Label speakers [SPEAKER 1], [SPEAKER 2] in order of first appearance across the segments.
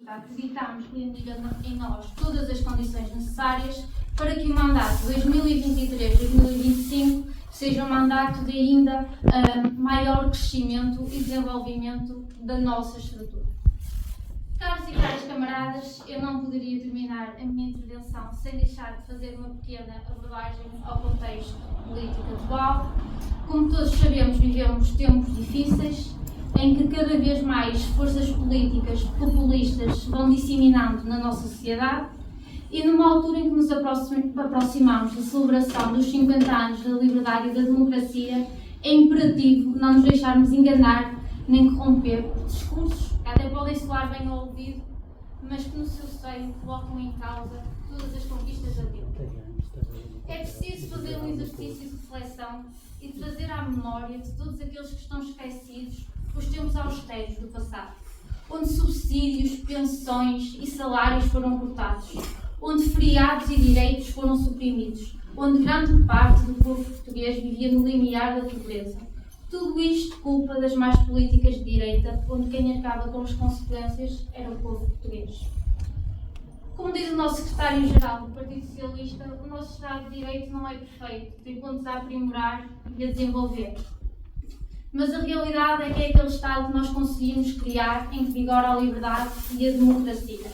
[SPEAKER 1] Acreditamos reunir em nós todas as condições necessárias para que o mandato 2023-2025 seja um mandato de ainda maior crescimento e desenvolvimento da nossa estrutura. Caros e caras camaradas, eu não poderia terminar a minha intervenção sem deixar de fazer uma pequena abordagem ao contexto político atual. Como todos sabemos, vivemos tempos difíceis, em que cada vez mais forças políticas populistas vão disseminando na nossa sociedade, e numa altura em que nos aproximamos da celebração dos 50 anos da liberdade e da democracia, é imperativo não nos deixarmos enganar nem corromper por discursos que até podem soar bem ao ouvido, mas que no seu seio colocam em causa todas as conquistas da vida. É preciso fazer um exercício de reflexão e trazer à memória de todos aqueles que estão esquecidos os tempos austeros do passado, onde subsídios, pensões e salários foram cortados, onde feriados e direitos foram suprimidos, onde grande parte do povo português vivia no limiar da pobreza. Tudo isto culpa das más políticas de direita, onde quem arcava com as consequências era o povo português. Como diz o nosso secretário-geral do Partido Socialista, o nosso Estado de Direito não é perfeito, tem pontos a aprimorar e a desenvolver. Mas a realidade é que é aquele Estado que nós conseguimos criar em que vigora a liberdade e a democracia.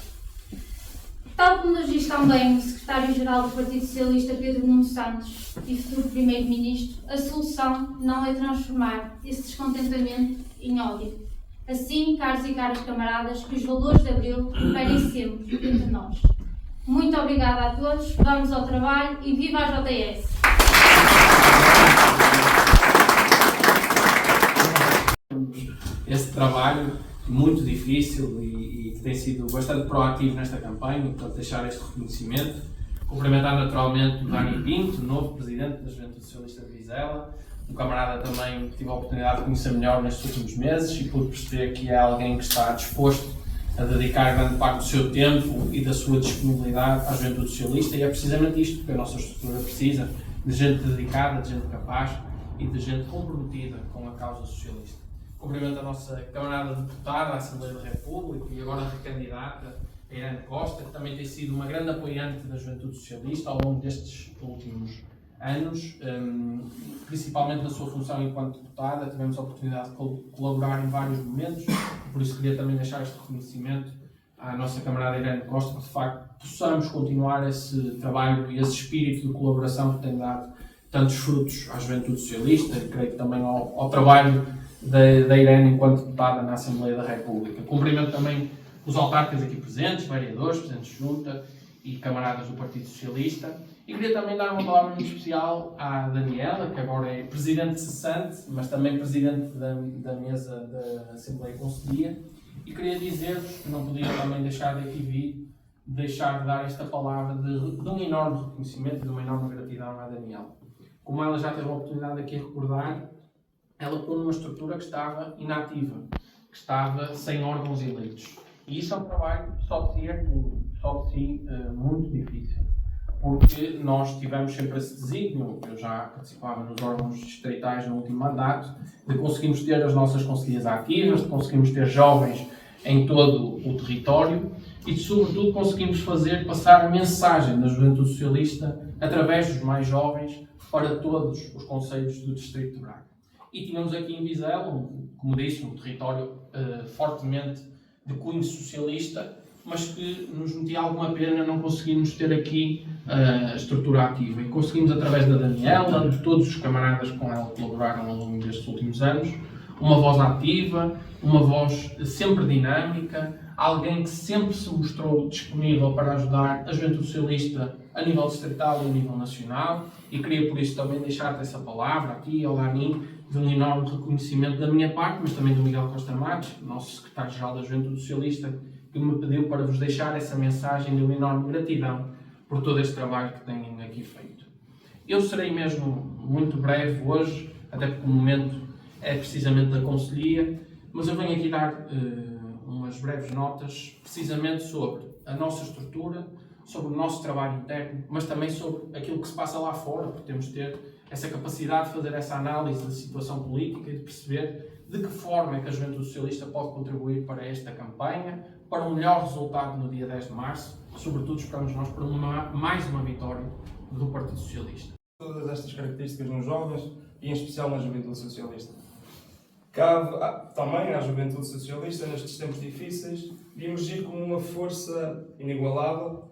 [SPEAKER 1] Tal como nos diz também o secretário-geral do Partido Socialista, Pedro Nuno Santos, e futuro primeiro-ministro, a solução não é transformar esse descontentamento em ódio. Assim, caros e caras camaradas, que os valores de Abril imperem sempre entre nós. Muito obrigada a todos, vamos ao trabalho e viva a JS!
[SPEAKER 2] Esse trabalho muito difícil e que tem sido bastante proativo nesta campanha, portanto deixar este reconhecimento. Cumprimentar naturalmente o Dani Pinto, novo presidente da Juventude Socialista de Vizela, um camarada também que tive a oportunidade de conhecer melhor nestes últimos meses e pude perceber que é alguém que está disposto a dedicar grande parte do seu tempo e da sua disponibilidade à Juventude Socialista, e é precisamente isto que a nossa estrutura precisa, de gente dedicada, de gente capaz e de gente comprometida com a causa socialista. Cumprimento a nossa camarada deputada da Assembleia da República e agora recandidata, a Irene Costa, que também tem sido uma grande apoiante da Juventude Socialista ao longo destes últimos anos, principalmente na sua função enquanto deputada. Tivemos a oportunidade de colaborar em vários momentos, por isso queria também deixar este reconhecimento à nossa camarada Irene Costa, que de facto possamos continuar esse trabalho e esse espírito de colaboração que tem dado tantos frutos à Juventude Socialista e creio que também ao trabalho da Irene enquanto deputada na Assembleia da República. Cumprimento também os autarcas aqui presentes, vereadores, presidentes de junta e camaradas do Partido Socialista. E queria também dar uma palavra muito especial à Daniela, que agora é presidente cessante, mas também presidente da mesa da Assembleia Conselhia. E queria dizer-vos que não podia também deixar de aqui vir, deixar de dar esta palavra de um enorme reconhecimento e de uma enorme gratidão à Daniela. Como ela já teve a oportunidade aqui de recordar, ela pôs numa estrutura que estava inativa, que estava sem órgãos eleitos. E isso é um trabalho só de si hercúleo, só de si muito difícil. Porque nós tivemos sempre esse desígnio, eu já participava nos órgãos distritais no último mandato, de conseguirmos ter as nossas conselheiras ativas, de conseguirmos ter jovens em todo o território e de, sobretudo, conseguimos fazer passar a mensagem da Juventude Socialista através dos mais jovens para todos os concelhos do Distrito de Braga. E tínhamos aqui em Vizela, como disse, um território fortemente de cunho socialista, mas que nos metia alguma pena não conseguirmos ter aqui a estrutura ativa. E conseguimos, através da Daniela, de todos os camaradas que com ela colaboraram ao longo destes últimos anos, uma voz ativa, uma voz sempre dinâmica, alguém que sempre se mostrou disponível para ajudar a Juventude Socialista a nível distrital e a nível nacional. E queria por isso também deixar-te essa palavra aqui, ao Dani, de um enorme reconhecimento da minha parte, mas também do Miguel Costa Matos, nosso secretário-geral da Juventude Socialista, que me pediu para vos deixar essa mensagem de uma enorme gratidão por todo este trabalho que têm aqui feito. Eu serei mesmo muito breve hoje, até porque o momento é precisamente da Conselhia, mas eu venho aqui dar umas breves notas precisamente sobre a nossa estrutura, sobre o nosso trabalho interno, mas também sobre aquilo que se passa lá fora, porque temos de ter essa capacidade de fazer essa análise da situação política e de perceber de que forma é que a Juventude Socialista pode contribuir para esta campanha, para um melhor resultado no dia 10 de março. Sobretudo esperamos nós por mais uma vitória do Partido Socialista.
[SPEAKER 3] Todas estas características nos jovens e em especial na Juventude Socialista. Cabe também à Juventude Socialista, nestes tempos difíceis, de emergir como uma força inigualável,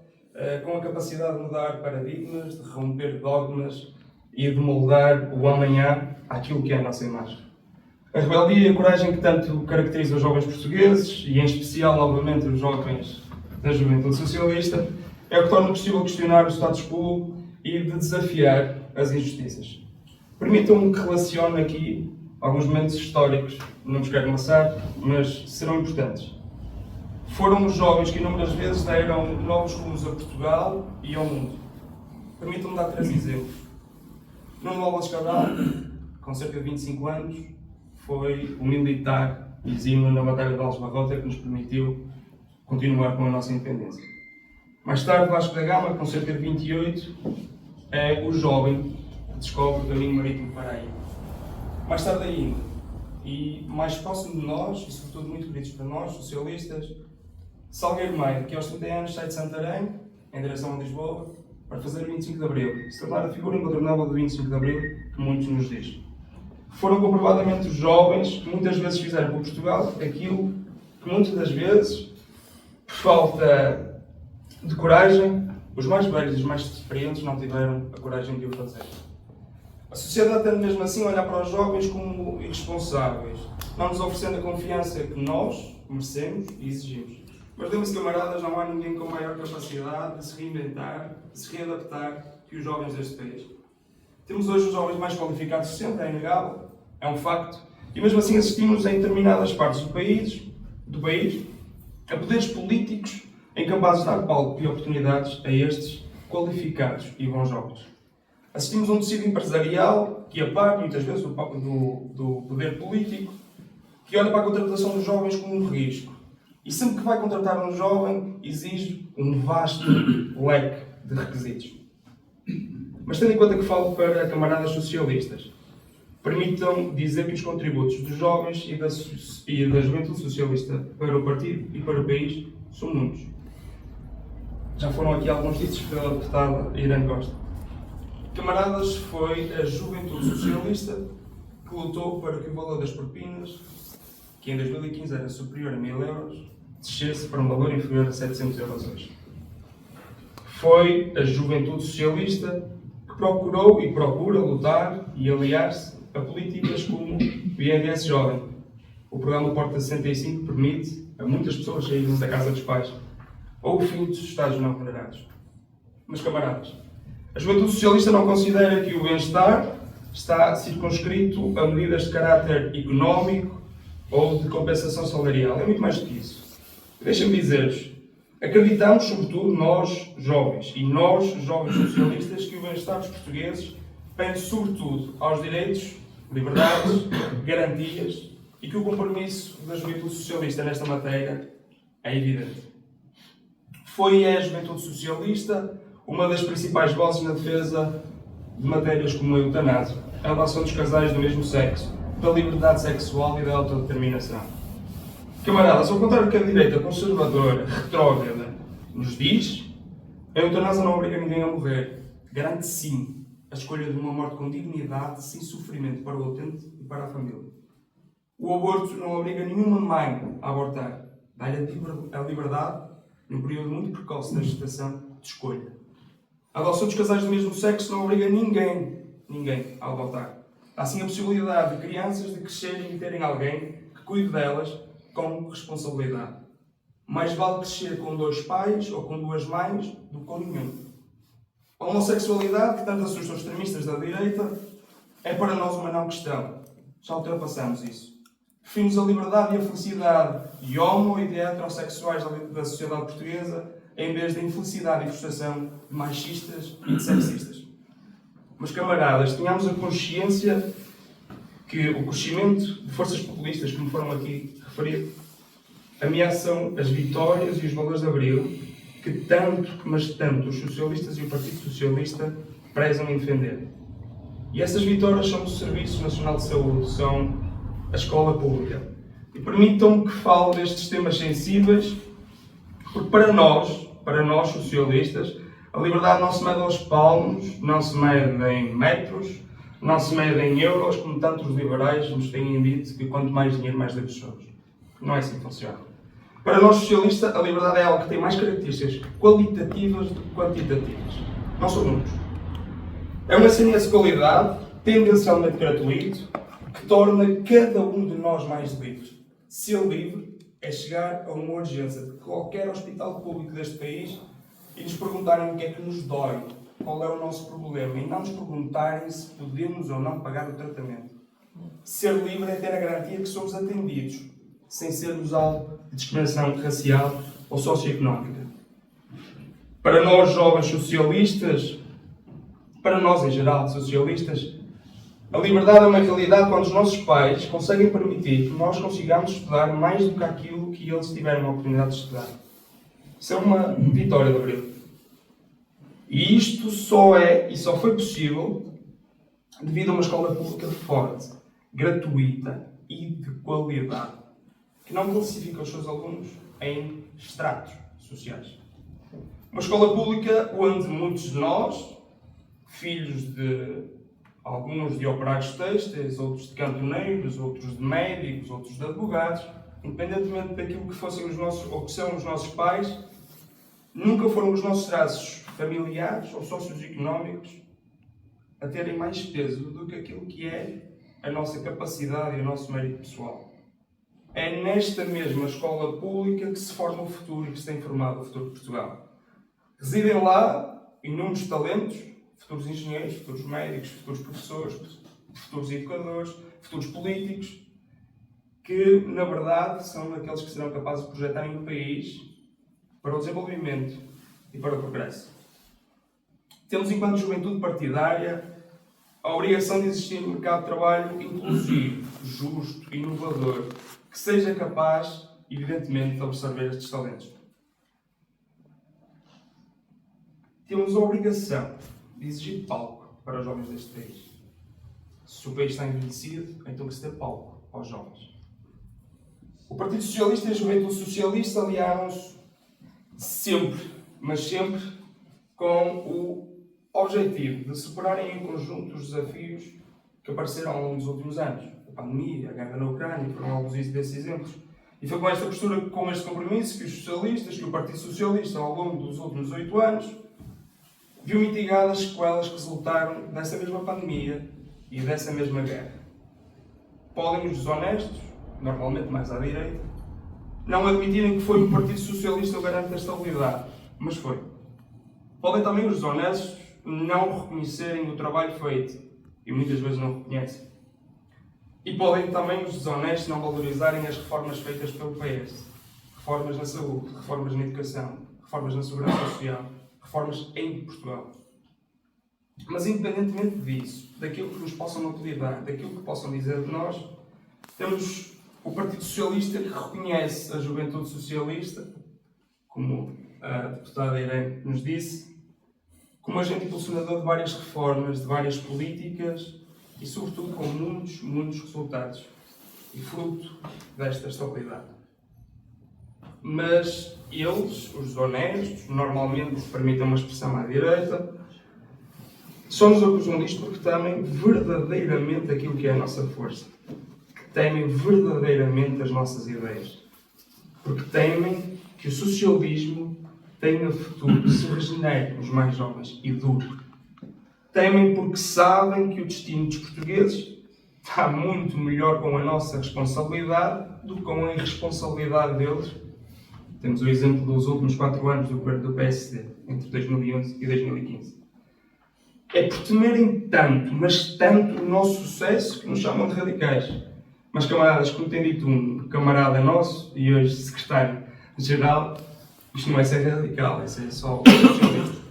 [SPEAKER 3] com a capacidade de mudar paradigmas, de romper dogmas e de moldar o amanhã àquilo que é a nossa imagem. A rebeldia e a coragem que tanto caracteriza os jovens portugueses, e em especial, obviamente, os jovens da Juventude Socialista, é o que torna possível questionar o status quo e de desafiar as injustiças. Permitam-me que relacione aqui alguns momentos históricos, não vos quero amassar, mas serão importantes. Foram os jovens que inúmeras vezes deram novos rumos a Portugal e ao mundo. Permitam-me dar 3 exemplos. Nuno Álvares Cabral, com cerca de 25 anos, foi o militar exímio na Batalha de Alves Barrota que nos permitiu continuar com a nossa independência. Mais tarde, Vasco da Gama, com cerca de 28, é o jovem que descobre o caminho marítimo para a ilha. Mais tarde ainda, e mais próximo de nós, e sobretudo muito queridos para nós, socialistas, Salgueiro Maia, que aos 30 anos sai de Santarém, em direção a Lisboa, para fazer o 25 de Abril, e se tornar a figura incontornável do 25 de Abril, que muitos nos diz. Foram comprovadamente os jovens que muitas vezes fizeram por Portugal aquilo que muitas das vezes, por falta de coragem, os mais velhos e os mais experientes não tiveram a coragem de o fazer. A sociedade tende mesmo assim a olhar para os jovens como irresponsáveis, não nos oferecendo a confiança que nós merecemos e exigimos. Mas lembrem-se, camaradas, não há ninguém com maior capacidade de se reinventar, de se readaptar que os jovens deste país. Temos hoje os jovens mais qualificados sempre, é inegável, é um facto, e mesmo assim assistimos em determinadas partes do país a poderes políticos incapazes de dar palco e oportunidades a estes qualificados e bons jovens. Assistimos a um tecido empresarial que aparte muitas vezes do poder político, que olha para a contratação dos jovens como um risco. E sempre que vai contratar um jovem, exige um vasto leque de requisitos. Mas tendo em conta que falo para camaradas socialistas, permitam dizer que os contributos dos jovens e da Juventude Socialista para o partido e para o país são muitos. Já foram aqui alguns ditos pela deputada Irene Costa. Camaradas, foi a Juventude Socialista que lutou para que o valor das propinas, que em 2015 era superior a 1.000 euros, descesse para um valor inferior a 700 euros hoje. Foi a Juventude Socialista que procurou e procura lutar e aliar-se a políticas como o INDS Jovem. O programa Porta 65 permite a muitas pessoas saírem da casa dos pais, ou o fim dos estágios não remunerados. Mas, camaradas, a Juventude Socialista não considera que o bem-estar está circunscrito a medidas de caráter económico ou de compensação salarial. É muito mais do que isso. Deixem-me dizer-vos, acreditamos, sobretudo, nós, jovens, e nós, jovens socialistas, que o bem-estar dos portugueses pende, sobretudo, aos direitos, liberdades, garantias, e que o compromisso da Juventude Socialista nesta matéria é evidente. Foi e é a Juventude Socialista uma das principais vozes na defesa de matérias como a eutanásia, a relação dos casais do mesmo sexo, da liberdade sexual e da autodeterminação. Camaradas, ao contrário que a direita conservadora, retrógrada, nos diz, a eutanásia não obriga ninguém a morrer. Garante sim a escolha de uma morte com dignidade, sem sofrimento para o utente e para a família. O aborto não obriga nenhuma mãe a abortar. Dá-lhe a liberdade, num período muito precoce da gestação, de escolha. A adoção dos casais do mesmo sexo não obriga ninguém a adotar. Há sim a possibilidade de crianças de crescerem e terem alguém que cuide delas com responsabilidade. Mais vale crescer com 2 pais ou com 2 mães do que com nenhum. A homossexualidade, que tanto assusta os extremistas da direita, é para nós uma não questão. Já ultrapassamos isso. Preferimos a liberdade e a felicidade de homo e de heterossexuais da sociedade portuguesa, em vez da infelicidade e frustração de machistas e de sexistas. Mas, camaradas, tenhamos a consciência que o crescimento de forças populistas, como foram aqui referidos, ameaçam as vitórias e os valores de Abril, que tanto os socialistas e o Partido Socialista prezam em defender. E essas vitórias são do Serviço Nacional de Saúde, são a escola pública. E permitam-me que fale destes temas sensíveis, porque para nós socialistas, a liberdade não se mede aos palmos, não se mede em metros, não se mede em euros, como tantos liberais nos têm dito que quanto mais dinheiro, mais livres somos. Não é assim que funciona. Para nós socialistas, a liberdade é algo que tem mais características qualitativas do que quantitativas. Não são números. É uma ciência de qualidade, tendencialmente gratuito, que torna cada um de nós mais livres. Ser livre é chegar a uma urgência de qualquer hospital público deste país e nos perguntarem o que é que nos dói, qual é o nosso problema, e não nos perguntarem se podemos ou não pagar o tratamento. Ser livre é ter a garantia que somos atendidos, sem sermos alvo de discriminação racial ou socioeconómica. Para nós, jovens socialistas, para nós em geral, socialistas, a liberdade é uma realidade quando os nossos pais conseguem permitir que nós consigamos estudar mais do que aquilo que eles tiveram a oportunidade de estudar. Isso é uma vitória de Abril. E isto só foi possível devido a uma escola pública forte, gratuita e de qualidade, que não classifica os seus alunos em estratos sociais. Uma escola pública onde muitos de nós, filhos de alguns de operários têxteis, outros de cantoneiros, outros de médicos, outros de advogados, independentemente daquilo que fossem os nossos, ou que são os nossos pais, nunca foram os nossos traços familiares ou socioeconómicos a terem mais peso do que aquilo que é a nossa capacidade e o nosso mérito pessoal. É nesta mesma escola pública que se forma o futuro e que se tem formado o futuro de Portugal. Residem lá inúmeros talentos, futuros engenheiros, futuros médicos, futuros professores, futuros educadores, futuros políticos, que, na verdade, são aqueles que serão capazes de projetarem o país para o desenvolvimento e para o progresso. Temos, enquanto juventude partidária, a obrigação de existir um mercado de trabalho inclusivo, justo, inovador, que seja capaz, evidentemente, de absorver estes talentos. Temos a obrigação de exigir palco para os jovens deste país. Se o país está envelhecido, então que se dê palco aos jovens. O Partido Socialista e a Juventude Socialista aliaram-se sempre, mas sempre, com o objetivo de superarem em conjunto os desafios que apareceram ao longo dos últimos anos. A pandemia, a guerra na Ucrânia, foram alguns desses exemplos. E foi com esta postura, com este compromisso, que os socialistas, que o Partido Socialista, ao longo dos últimos 8 anos, viu mitigadas as sequelas que resultaram dessa mesma pandemia e dessa mesma guerra. Podem os desonestos, normalmente mais à direita, não admitirem que foi o Partido Socialista o garante da estabilidade, mas foi. Podem também os desonestos não reconhecerem o trabalho feito, e muitas vezes não reconhecem. E podem também os desonestos não valorizarem as reformas feitas pelo PS. Reformas na saúde, reformas na educação, reformas na segurança social, reformas em Portugal. Mas independentemente disso, daquilo que nos possam apelidar, daquilo que possam dizer de nós, temos o Partido Socialista que reconhece a Juventude Socialista, como a deputada Irene nos disse, como agente impulsionador de várias reformas, de várias políticas e, sobretudo, com muitos resultados e fruto desta estabilidade. Mas eles, os desonestos, normalmente, permitam uma expressão à direita, só nos acusam disto porque temem verdadeiramente aquilo que é a nossa força. Que temem verdadeiramente as nossas ideias. Porque temem que o socialismo tenha futuro, se regenere nos mais jovens e dure. Temem porque sabem que o destino dos portugueses está muito melhor com a nossa responsabilidade do que com a irresponsabilidade deles. Temos o exemplo dos últimos 4 anos do governo do PSD, entre 2011 e 2015. É por temerem tanto, mas tanto o nosso sucesso que nos chamam de radicais. Mas, camaradas, como tem dito um camarada nosso, e hoje secretário-geral, isto não é ser radical, é ser só socialista.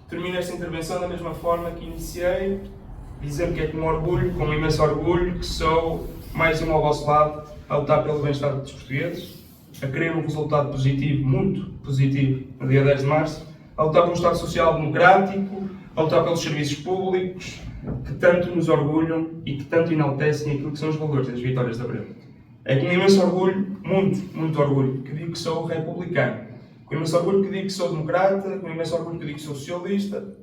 [SPEAKER 3] Termino esta intervenção da mesma forma que iniciei, dizendo que é com orgulho, com imenso orgulho, que sou mais um ao vosso lado, a lutar pelo bem-estar dos portugueses, a querer um resultado positivo, muito positivo, no dia 10 de março, a lutar por um Estado Social democrático, a lutar pelos serviços públicos, que tanto nos orgulham e que tanto enaltecem aquilo que são os valores das vitórias de Abril. É com imenso orgulho, muito orgulho, que digo que sou republicano. Com imenso orgulho que digo que sou democrata, com imenso orgulho que digo que sou socialista.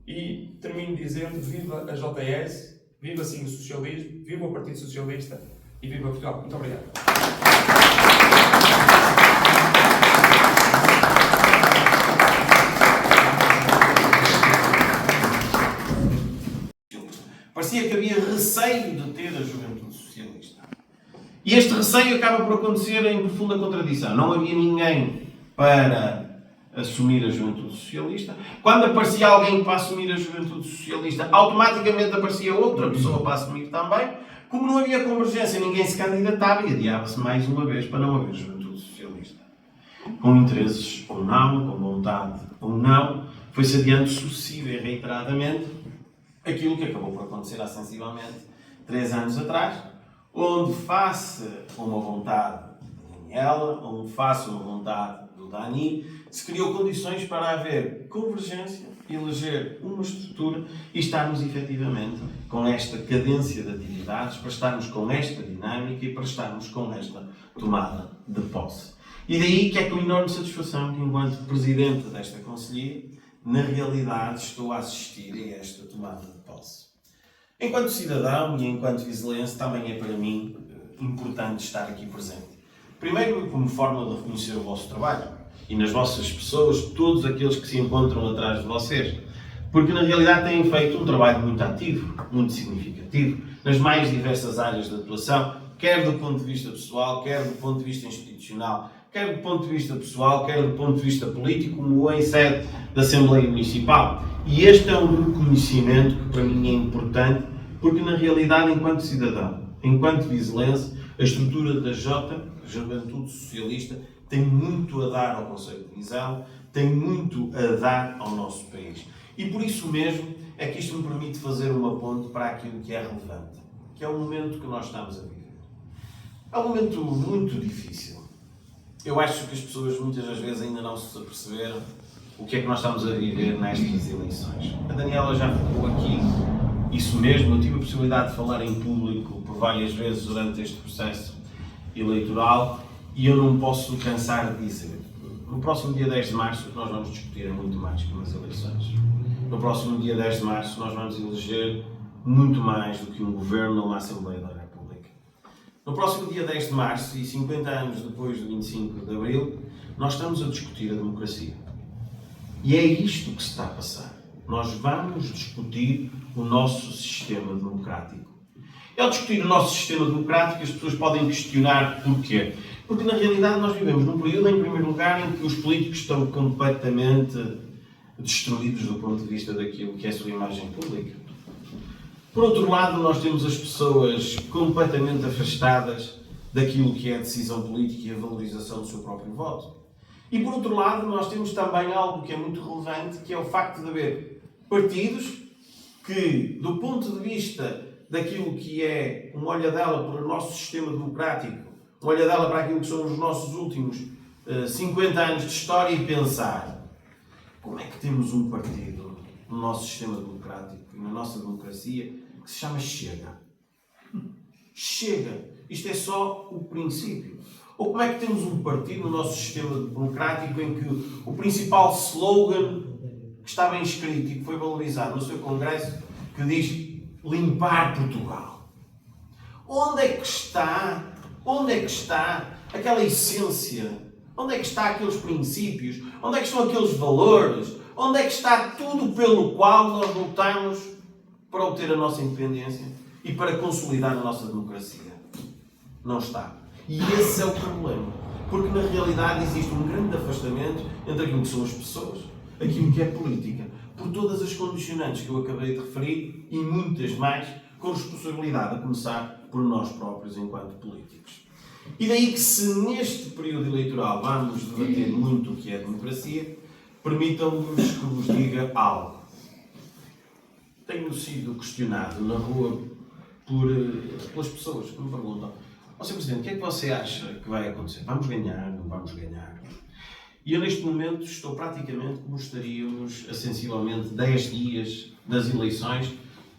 [SPEAKER 3] E termino dizendo: viva a JS, viva sim o socialismo, viva o Partido Socialista e viva Portugal. Muito obrigado.
[SPEAKER 4] Parecia que havia receio de ter a juventude socialista. E este receio acaba por acontecer em profunda contradição. Não havia ninguém para assumir a juventude socialista. Quando aparecia alguém para assumir a juventude socialista, automaticamente aparecia outra pessoa para assumir também. Como não havia convergência, ninguém se candidatava e adiava-se mais uma vez para não haver juventude socialista. Com interesses ou não, com vontade ou não, foi-se adiante sucessiva e reiteradamente aquilo que acabou por acontecer há sensivelmente 3 anos atrás, onde face a uma vontade de Daniela, onde face a uma vontade do Dani, se criou condições para haver convergência, eleger uma estrutura e estarmos efetivamente com esta cadência de atividades, para estarmos com esta dinâmica e para estarmos com esta tomada de posse. E daí que é com enorme satisfação que, enquanto Presidente desta Conselhia, na realidade estou a assistir a esta tomada de posse. Enquanto cidadão e enquanto vizelense, também é para mim importante estar aqui presente. Primeiro, como forma de reconhecer o vosso trabalho e nas vossas pessoas, todos aqueles que se encontram atrás de vocês. Porque na realidade têm feito um trabalho muito ativo, muito significativo, nas mais diversas áreas de atuação, quer do ponto de vista pessoal, quer do ponto de vista institucional, quer do ponto de vista pessoal, quer do ponto de vista político, como em sede da Assembleia Municipal. E este é um reconhecimento que para mim é importante, porque na realidade, enquanto cidadão, enquanto vizelense, a estrutura da Juventude Socialista, tem muito a dar ao Conselho de Viseu, tem muito a dar ao nosso país. E por isso mesmo é que isto me permite fazer uma ponte para aquilo que é relevante, que é o momento que nós estamos a viver. É um momento muito difícil. Eu acho que as pessoas muitas das vezes ainda não se aperceberam o que é que nós estamos a viver nestas eleições. A Daniela já falou aqui isso mesmo. Eu tive a possibilidade de falar em público por várias vezes durante este processo eleitoral e eu não posso cansar de dizer. No próximo dia 10 de março, o que nós vamos discutir é muito mais que umas eleições. No próximo dia 10 de março, nós vamos eleger muito mais do que um governo ou uma Assembleia da República. No próximo dia 10 de março, e 50 anos depois do 25 de Abril, nós estamos a discutir a democracia. E é isto que se está a passar. Nós vamos discutir o nosso sistema democrático. E ao discutir o nosso sistema democrático, as pessoas podem questionar porquê. Porque, na realidade, nós vivemos num período, em primeiro lugar, em que os políticos estão completamente destruídos do ponto de vista daquilo que é a sua imagem pública. Por outro lado, nós temos as pessoas completamente afastadas daquilo que é a decisão política e a valorização do seu próprio voto. E, por outro lado, nós temos também algo que é muito relevante, que é o facto de haver partidos que, do ponto de vista daquilo que é uma olhadela para o nosso sistema democrático, uma olhadela para aquilo que são os nossos últimos 50 anos de história e pensar como é que temos um partido no nosso sistema democrático e na nossa democracia que se chama Chega. Chega. Isto é só o princípio. Ou como é que temos um partido no nosso sistema democrático em que o principal slogan que está bem escrito e que foi valorizado no seu congresso, que diz limpar Portugal. Onde é que está aquela essência? Onde é que está aqueles princípios? Onde é que estão aqueles valores? Onde é que está tudo pelo qual nós lutamos para obter a nossa independência e para consolidar a nossa democracia? Não está. E esse é o problema. Porque na realidade existe um grande afastamento entre aquilo que são as pessoas, aquilo que é política, por todas as condicionantes que eu acabei de referir e muitas mais, com responsabilidade a começar por nós próprios enquanto políticos. E daí que se neste período eleitoral vamos debater muito o que é democracia, permitam-nos que vos diga algo. Tenho sido questionado na rua pelas pessoas que me perguntam: ó Sr. Presidente, o que é que você acha que vai acontecer? Vamos ganhar? Não vamos ganhar? E eu neste momento estou praticamente como estaríamos a sensivelmente 10 dias das eleições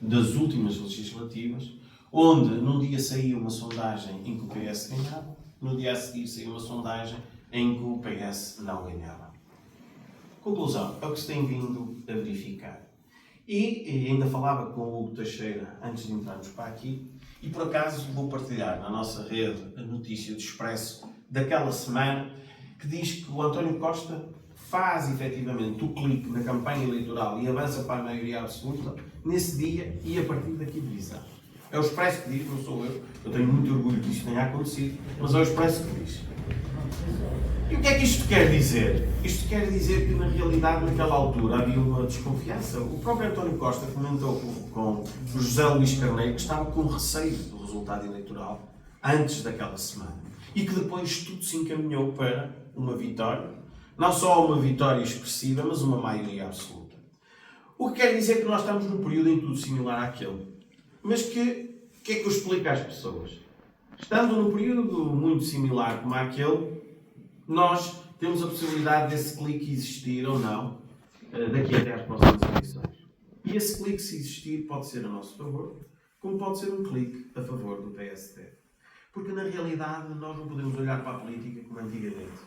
[SPEAKER 4] das últimas legislativas, onde num dia saía uma sondagem em que o PS ganhava, no dia a seguir saía uma sondagem em que o PS não ganhava. Conclusão, é o que se tem vindo a verificar. E ainda falava com o Hugo Teixeira antes de entrarmos para aqui, e por acaso vou partilhar na nossa rede a notícia do Expresso daquela semana que diz que o António Costa faz efetivamente o clique na campanha eleitoral e avança para a maioria absoluta nesse dia e a partir daqui de Visão. É o Expresso que diz, não sou eu tenho muito orgulho que isto tenha acontecido, mas é o Expresso que diz. E o que é que isto quer dizer? Isto quer dizer que, na realidade, naquela altura havia uma desconfiança. O próprio António Costa comentou com o José Luís Carneiro que estava com receio do resultado eleitoral antes daquela semana. E que depois tudo se encaminhou para uma vitória. Não só uma vitória expressiva, mas uma maioria absoluta. O que quer dizer que nós estamos num período em tudo similar àquele. Mas o que é que eu explico às pessoas? Estando num período muito similar como àquele, nós temos a possibilidade desse clique existir ou não daqui até às próximas eleições. E esse clique, se existir, pode ser a nosso favor, como pode ser um clique a favor do PSD. Porque, na realidade, nós não podemos olhar para a política como antigamente.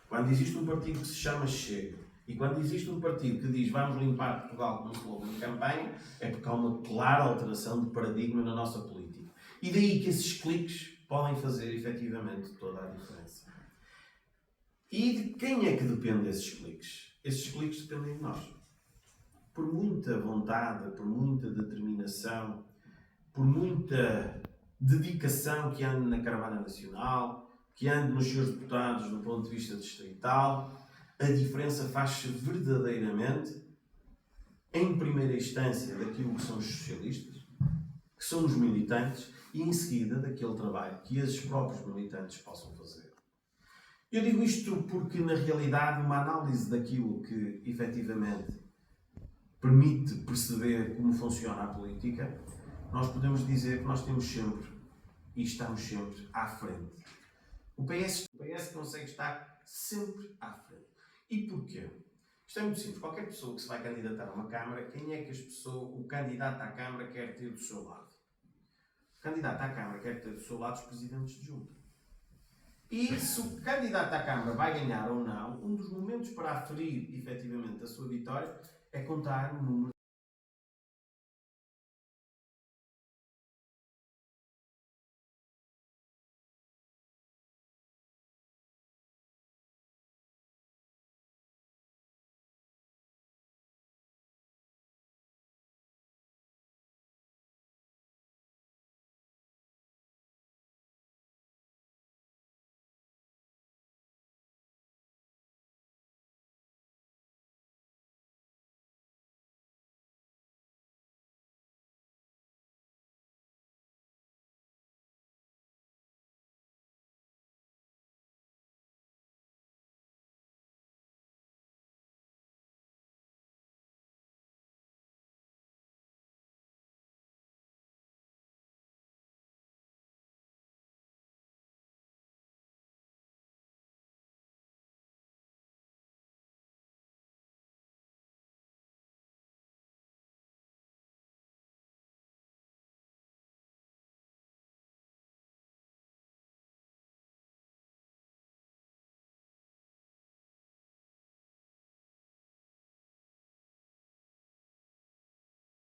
[SPEAKER 4] Quando existe um partido que se chama Chega, e quando existe um partido que diz vamos limpar Portugal com um slogan de campanha, é porque há uma clara alteração de paradigma na nossa política. E daí que esses cliques podem fazer, efetivamente, toda a diferença. E de quem é que depende esses cliques? Esses cliques dependem de nós. Por muita vontade, por muita determinação, por muita dedicação que ande na Caravana Nacional, que ande nos seus deputados do ponto de vista distrital, a diferença faz-se verdadeiramente, em primeira instância, daquilo que são os socialistas, que são os militantes, e em seguida daquele trabalho que esses próprios militantes possam fazer. Eu digo isto porque, na realidade, uma análise daquilo que, efetivamente, permite perceber como funciona a política, nós podemos dizer que nós temos sempre, e estamos sempre, à frente. O PS consegue estar sempre à frente. E porquê? Isto é muito simples. Qualquer pessoa que se vai candidatar a uma Câmara, quem é que o candidato à Câmara quer ter do seu lado? O candidato à Câmara quer ter do seu lado os presidentes de junta. E se o candidato à Câmara vai ganhar ou não, um dos momentos para aferir efetivamente a sua vitória é contar o número